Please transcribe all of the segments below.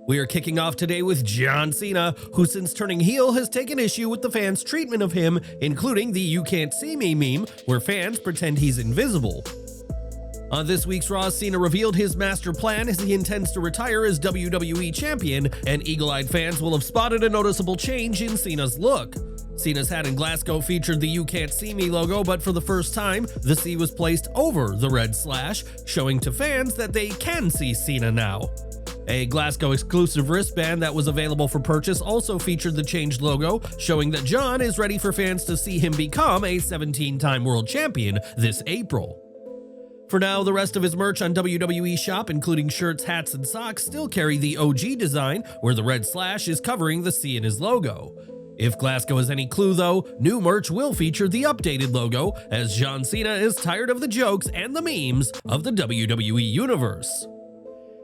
We are kicking off today with John Cena, who since turning heel has taken issue with the fans' treatment of him, including the "you can't see me" meme, where fans pretend he's invisible. On this week's Raw, Cena revealed his master plan as he intends to retire as WWE Champion, and eagle-eyed fans will have spotted a noticeable change in Cena's look. Cena's hat in Glasgow featured the "You Can't See Me" logo, but for the first time, the C was placed over the red slash, showing to fans that they can see Cena now. A Glasgow exclusive wristband that was available for purchase also featured the changed logo, showing that John is ready for fans to see him become a 17-time world champion this April. For now, the rest of his merch on WWE Shop, including shirts, hats, and socks, still carry the OG design, where the red slash is covering the C in his logo. If Glasgow is any clue though, new merch will feature the updated logo, as John Cena is tired of the jokes and the memes of the WWE Universe.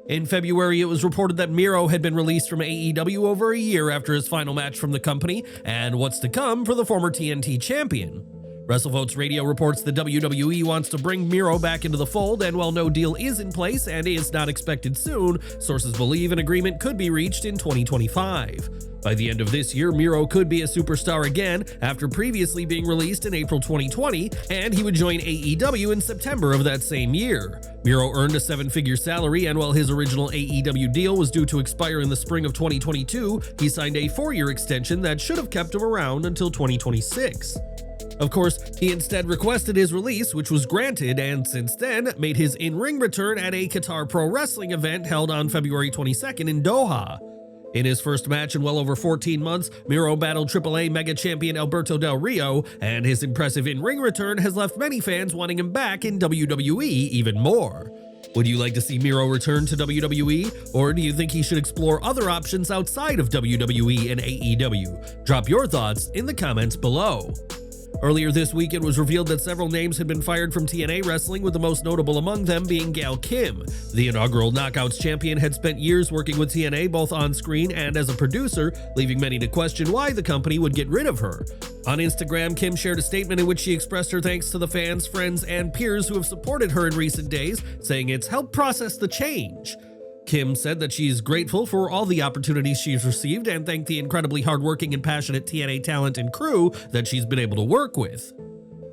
In February, it was reported that Miro had been released from AEW over a year after his final match from the company, and what's to come for the former TNT champion. WrestleVotes Radio reports the WWE wants to bring Miro back into the fold, and while no deal is in place and is not expected soon, sources believe an agreement could be reached in 2025. By the end of this year, Miro could be a superstar again after previously being released in April 2020, and he would join AEW in September of that same year. Miro earned a 7-figure salary, and while his original AEW deal was due to expire in the spring of 2022, he signed a 4-year extension that should have kept him around until 2026. Of course, he instead requested his release, which was granted, and since then made his in-ring return at a Qatar Pro Wrestling event held on February 22nd in Doha. In his first match in well over 14 months, Miro battled AAA Mega Champion Alberto Del Rio, and his impressive in-ring return has left many fans wanting him back in WWE even more. Would you like to see Miro return to WWE, or do you think he should explore other options outside of WWE and AEW? Drop your thoughts in the comments below. Earlier this week, it was revealed that several names had been fired from TNA Wrestling, with the most notable among them being Gail Kim. The inaugural Knockouts champion had spent years working with TNA both on screen and as a producer, leaving many to question why the company would get rid of her. On Instagram, Kim shared a statement in which she expressed her thanks to the fans, friends, and peers who have supported her in recent days, saying it's helped process the change. Kim said that she's grateful for all the opportunities she's received and thanked the incredibly hardworking and passionate TNA talent and crew that she's been able to work with.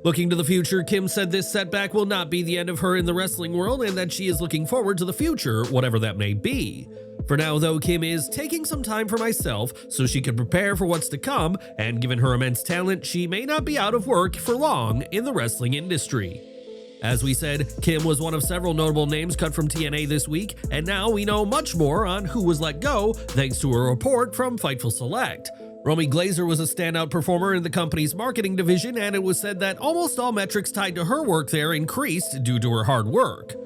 Looking to the future, Kim said this setback will not be the end of her in the wrestling world and that she is looking forward to the future, whatever that may be. For now, though, Kim is taking some time for myself so she can prepare for what's to come, and given her immense talent, she may not be out of work for long in the wrestling industry. As we said, Kim was one of several notable names cut from TNA this week, and now we know much more on who was let go thanks to a report from Fightful Select. Romy Glazer was a standout performer in the company's marketing division, and it was said that almost all metrics tied to her work there increased due to her hard work.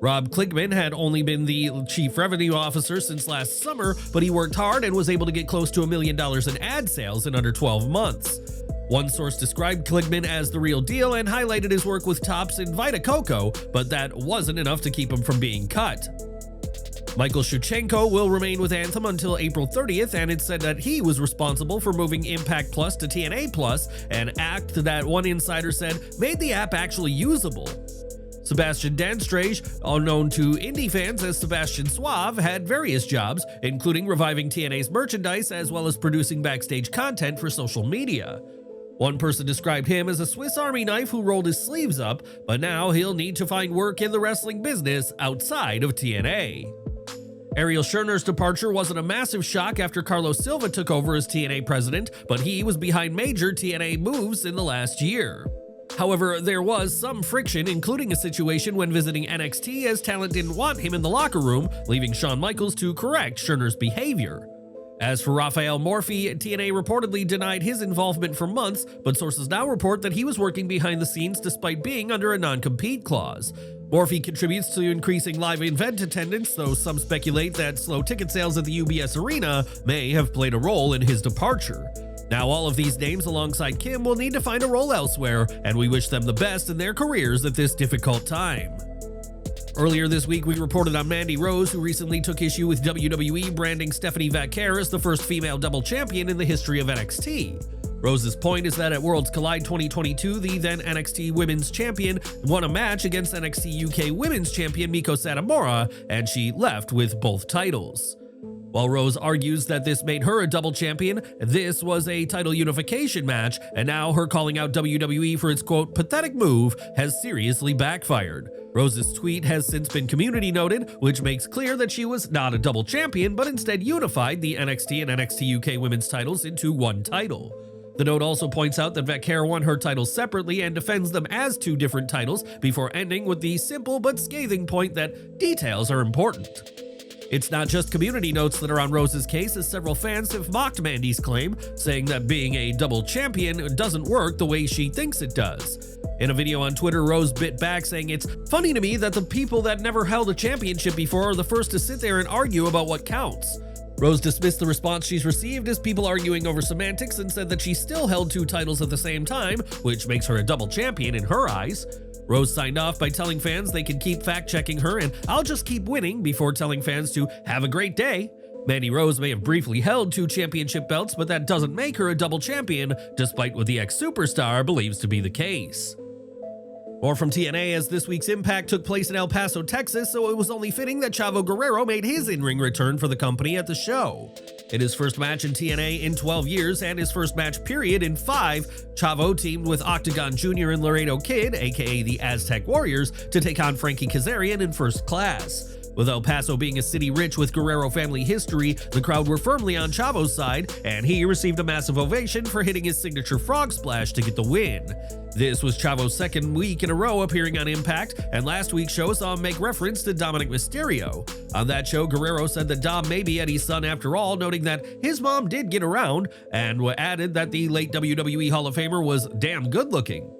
Rob Kligman had only been the chief revenue officer since last summer, but he worked hard and was able to get close to $1 million in ad sales in under 12 months. One source described Kligman as the real deal and highlighted his work with Tops and Vita Coco, but that wasn't enough to keep him from being cut. Michael Shevchenko will remain with Anthem until April 30th, and it's said that he was responsible for moving Impact Plus to TNA Plus, an act that one insider said made the app actually usable. Sebastian Danstrage, known to indie fans as Sebastian Suave, had various jobs, including reviving TNA's merchandise as well as producing backstage content for social media. One person described him as a Swiss Army knife who rolled his sleeves up, but now he'll need to find work in the wrestling business outside of TNA. Ariel Scherner's departure wasn't a massive shock after Carlos Silva took over as TNA president, but he was behind major TNA moves in the last year. However, there was some friction, including a situation when visiting NXT as talent didn't want him in the locker room, leaving Shawn Michaels to correct Scherner's behavior. As for Rafael Morphy, TNA reportedly denied his involvement for months, but sources now report that he was working behind the scenes despite being under a non-compete clause. Morphy contributes to increasing live event attendance, though some speculate that slow ticket sales at the UBS Arena may have played a role in his departure. Now all of these names alongside Kim will need to find a role elsewhere, and we wish them the best in their careers at this difficult time. Earlier this week, we reported on Mandy Rose, who recently took issue with WWE branding Stephanie Vaquer as the first female double champion in the history of NXT. Rose's point is that at Worlds Collide 2022, the then NXT Women's Champion won a match against NXT UK Women's Champion Miko Satomura, and she left with both titles. While Rose argues that this made her a double champion, this was a title unification match, and now her calling out WWE for its quote, pathetic move has seriously backfired. Rose's tweet has since been community noted, which makes clear that she was not a double champion, but instead unified the NXT and NXT UK women's titles into one title. The note also points out that Vaquero won her titles separately and defends them as two different titles before ending with the simple but scathing point that details are important. It's not just community notes that are on Rose's case, as several fans have mocked Mandy's claim, saying that being a double champion doesn't work the way she thinks it does. In a video on Twitter, Rose bit back saying, "It's funny to me that the people that never held a championship before are the first to sit there and argue about what counts." Rose dismissed the response she's received as people arguing over semantics and said that she still held two titles at the same time, which makes her a double champion in her eyes. Rose signed off by telling fans they can keep fact-checking her and "I'll just keep winning" before telling fans to have a great day. Mandy Rose may have briefly held two championship belts, but that doesn't make her a double champion, despite what the ex-superstar believes to be the case. More from TNA, as this week's Impact took place in El Paso, Texas, so it was only fitting that Chavo Guerrero made his in-ring return for the company at the show. In his first match in TNA in 12 years and his first match period in 5, Chavo teamed with Octagon Jr. and Laredo Kid, aka the Aztec Warriors, to take on Frankie Kazarian in First Class. With El Paso being a city rich with Guerrero family history, the crowd were firmly on Chavo's side, and he received a massive ovation for hitting his signature frog splash to get the win. This was Chavo's second week in a row appearing on Impact, and last week's show saw him make reference to Dominic Mysterio. On that show, Guerrero said that Dom may be Eddie's son after all, noting that his mom did get around, and added that the late WWE Hall of Famer was damn good looking.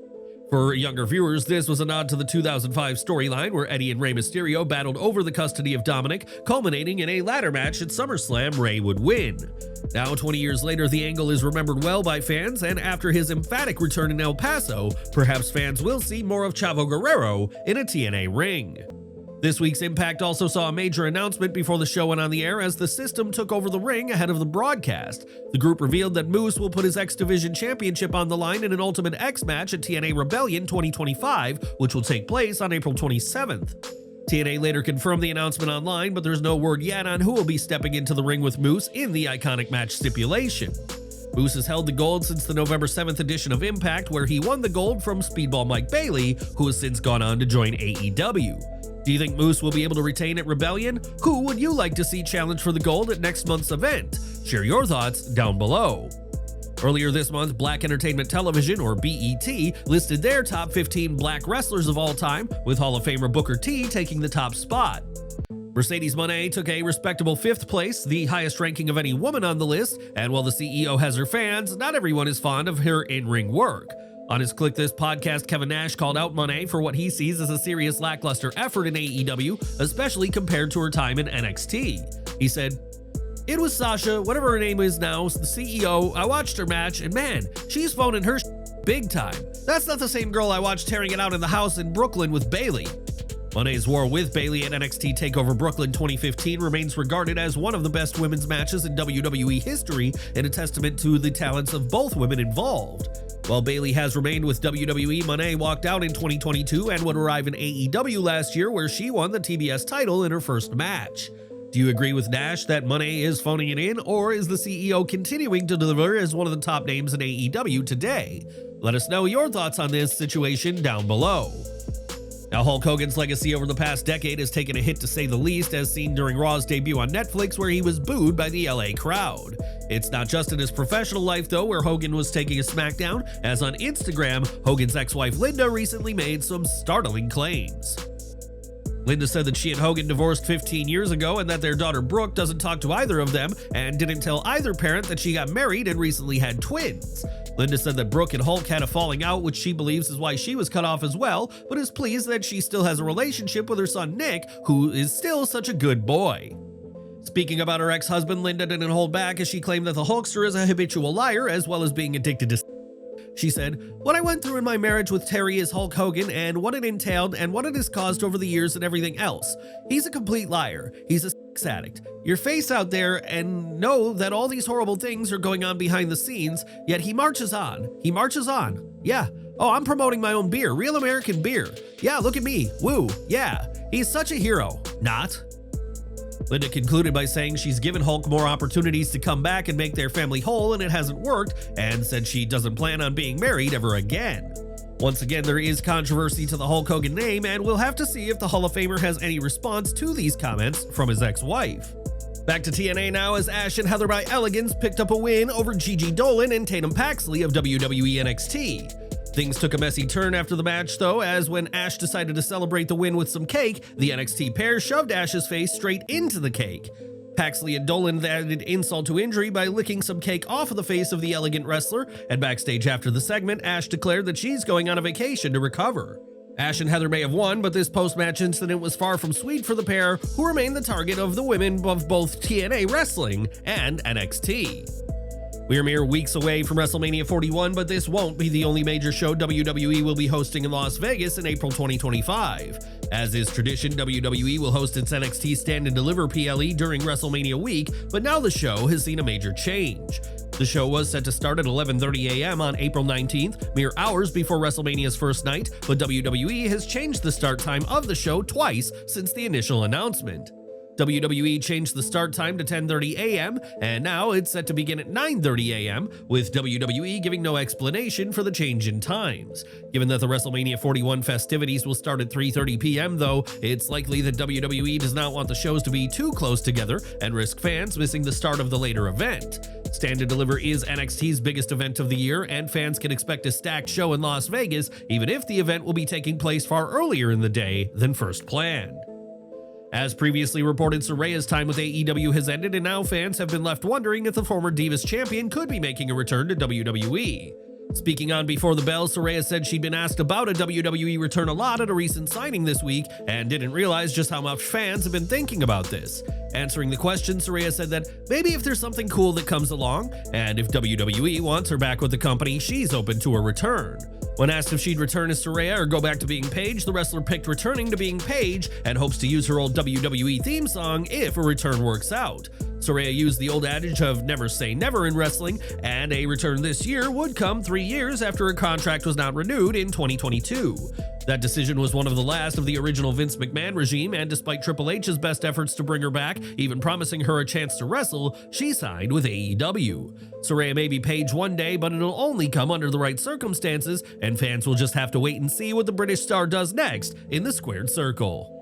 For younger viewers, this was a nod to the 2005 storyline where Eddie and Rey Mysterio battled over the custody of Dominic, culminating in a ladder match at SummerSlam Rey would win. Now, 20 years later, the angle is remembered well by fans, and after his emphatic return in El Paso, perhaps fans will see more of Chavo Guerrero in a TNA ring. This week's Impact also saw a major announcement before the show went on the air as the System took over the ring ahead of the broadcast. The group revealed that Moose will put his X Division Championship on the line in an Ultimate X match at TNA Rebellion 2025, which will take place on April 27th. TNA later confirmed the announcement online, but there's no word yet on who will be stepping into the ring with Moose in the iconic match stipulation. Moose has held the gold since the November 7th edition of Impact, where he won the gold from Speedball Mike Bailey, who has since gone on to join AEW. Do you think Moose will be able to retain at Rebellion? Who would you like to see challenge for the gold at next month's event? Share your thoughts down below. Earlier this month, Black Entertainment Television, or BET, listed their top 15 black wrestlers of all time, with Hall of Famer Booker T taking the top spot. Mercedes Moné took a respectable 5th place, the highest ranking of any woman on the list, and while the CEO has her fans, not everyone is fond of her in-ring work. On his Click This podcast, Kevin Nash called out Moné for what he sees as a serious lackluster effort in AEW, especially compared to her time in NXT. He said, "It was Sasha, whatever her name is now, the CEO. I watched her match, and man, she's phoning her big time. That's not the same girl I watched tearing it out in the house in Brooklyn with Bayley." Moné's war with Bayley at NXT TakeOver Brooklyn 2015 remains regarded as one of the best women's matches in WWE history and a testament to the talents of both women involved. While Bayley has remained with WWE, Moné walked out in 2022 and would arrive in AEW last year, where she won the TBS title in her first match. Do you agree with Nash that Moné is phoning it in, or is the CEO continuing to deliver as one of the top names in AEW today? Let us know your thoughts on this situation down below. Now, Hulk Hogan's legacy over the past decade has taken a hit to say the least, as seen during Raw's debut on Netflix, where he was booed by the LA crowd. It's not just in his professional life, though, where Hogan was taking a SmackDown, as on Instagram, Hogan's ex-wife Linda recently made some startling claims. Linda said that she and Hogan divorced 15 years ago and that their daughter Brooke doesn't talk to either of them and didn't tell either parent that she got married and recently had twins. Linda said that Brooke and Hulk had a falling out, which she believes is why she was cut off as well, but is pleased that she still has a relationship with her son Nick, who is still such a good boy. Speaking about her ex-husband, Linda didn't hold back as she claimed that the Hulkster is a habitual liar as well as being addicted to. She said, "What I went through in my marriage with Terry is Hulk Hogan and what it entailed and what it has caused over the years and everything else. He's a complete liar. He's a sex addict. Your face out there and know that all these horrible things are going on behind the scenes, yet he marches on. He marches on. Yeah. Oh, I'm promoting my own beer. Real American beer. Yeah, look at me. Woo. Yeah. He's such a hero. Not." Linda concluded by saying she's given Hulk more opportunities to come back and make their family whole and it hasn't worked, and said she doesn't plan on being married ever again. Once again, there is controversy to the Hulk Hogan name, and we'll have to see if the Hall of Famer has any response to these comments from his ex-wife. Back to TNA now, as Ash and Heather by Elegance picked up a win over Gigi Dolan and Tatum Paxley of WWE NXT. Things took a messy turn after the match, though, as when Ash decided to celebrate the win with some cake, the NXT pair shoved Ash's face straight into the cake. Paxley and Dolan added insult to injury by licking some cake off of the face of the elegant wrestler, and backstage after the segment, Ash declared that she's going on a vacation to recover. Ash and Heather may have won, but this post-match incident was far from sweet for the pair, who remain the target of the women of both TNA Wrestling and NXT. We are mere weeks away from WrestleMania 41, but this won't be the only major show WWE will be hosting in Las Vegas in April 2025. As is tradition, WWE will host its NXT Stand and Deliver PLE during WrestleMania week, but now the show has seen a major change. The show was set to start at 11:30 a.m. on April 19th, mere hours before WrestleMania's first night, but WWE has changed the start time of the show twice since the initial announcement. WWE changed the start time to 10:30 a.m., and now it's set to begin at 9:30 a.m., with WWE giving no explanation for the change in times. Given that the WrestleMania 41 festivities will start at 3:30 p.m., though, it's likely that WWE does not want the shows to be too close together and risk fans missing the start of the later event. Stand and Deliver is NXT's biggest event of the year, and fans can expect a stacked show in Las Vegas, even if the event will be taking place far earlier in the day than first planned. As previously reported, Saraya's time with AEW has ended, and now fans have been left wondering if the former Divas champion could be making a return to WWE. Speaking on Before the Bell, Saraya said she'd been asked about a WWE return a lot at a recent signing this week and didn't realize just how much fans have been thinking about this. Answering the question, Saraya said that maybe if there's something cool that comes along, and if WWE wants her back with the company, she's open to a return. When asked if she'd return as Saraya or go back to being Paige, the wrestler picked returning to being Paige and hopes to use her old WWE theme song if a return works out. Saraya used the old adage of never say never in wrestling, and a return this year would come 3 years after her contract was not renewed in 2022. That decision was one of the last of the original Vince McMahon regime, and despite Triple H's best efforts to bring her back, even promising her a chance to wrestle, she signed with AEW. Saraya may be Paige one day, but it'll only come under the right circumstances, and fans will just have to wait and see what the British star does next in the squared circle.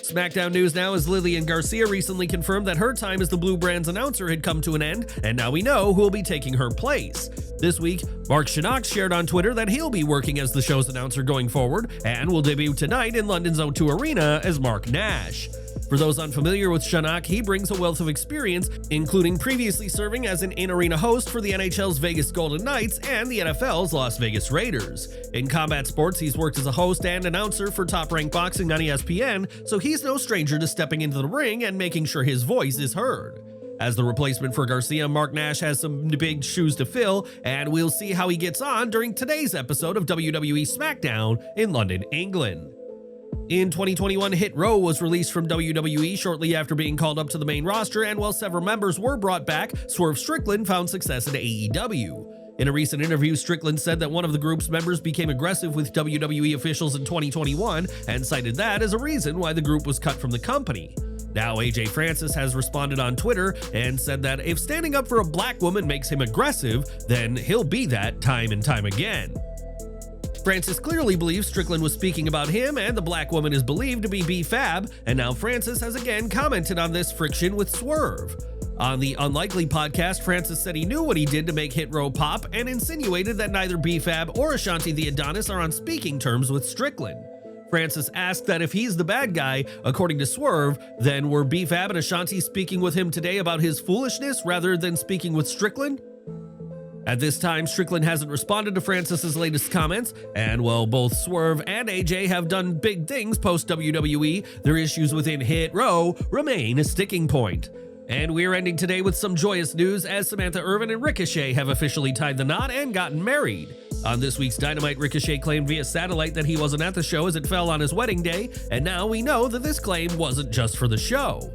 SmackDown news now, as Lilian Garcia recently confirmed that her time as the Rebrands announcer had come to an end, and now we know who will be taking her place. This week, Mark Shannock shared on Twitter that he'll be working as the show's announcer going forward, and will debut tonight in London's O2 Arena as Mark Nash. For those unfamiliar with Shannock, he brings a wealth of experience, including previously serving as an in-arena host for the NHL's Vegas Golden Knights and the NFL's Las Vegas Raiders. In combat sports, he's worked as a host and announcer for Top Rank Boxing on ESPN, so he's no stranger to stepping into the ring and making sure his voice is heard. As the replacement for Garcia, Mark Nash has some big shoes to fill, and we'll see how he gets on during today's episode of WWE SmackDown in London, England. In 2021, Hit Row was released from WWE shortly after being called up to the main roster, and while several members were brought back, Swerve Strickland found success in AEW. In a recent interview, Strickland said that one of the group's members became aggressive with WWE officials in 2021 and cited that as a reason why the group was cut from the company. Now AJ Francis has responded on Twitter and said that if standing up for a black woman makes him aggressive, then he'll be that time and time again. Francis clearly believes Strickland was speaking about him, and the black woman is believed to be B-Fab, and now Francis has again commented on this friction with Swerve. On the Unlikely podcast, Francis said he knew what he did to make Hit Row pop and insinuated that neither B-Fab or Ashanti the Adonis are on speaking terms with Strickland. Francis asked that if he's the bad guy, according to Swerve, then were B-Fab and Ashanti speaking with him today about his foolishness rather than speaking with Strickland? At this time, Strickland hasn't responded to Francis's latest comments, and while both Swerve and AJ have done big things post-WWE, their issues within Hit Row remain a sticking point. And we're ending today with some joyous news, as Samantha Irvin and Ricochet have officially tied the knot and gotten married. On this week's Dynamite, Ricochet claimed via satellite that he wasn't at the show as it fell on his wedding day, and now we know that this claim wasn't just for the show.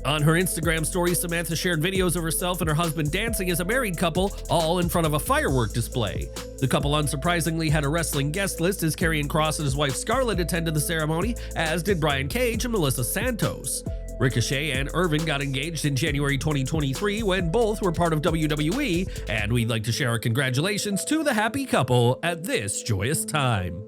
On her Instagram story, Samantha shared videos of herself and her husband dancing as a married couple, all in front of a firework display. The couple unsurprisingly had a wrestling guest list, as Karrion Kross and his wife Scarlett attended the ceremony, as did Brian Cage and Melissa Santos. Ricochet and Irvin got engaged in January 2023 when both were part of WWE, and we'd like to share our congratulations to the happy couple at this joyous time.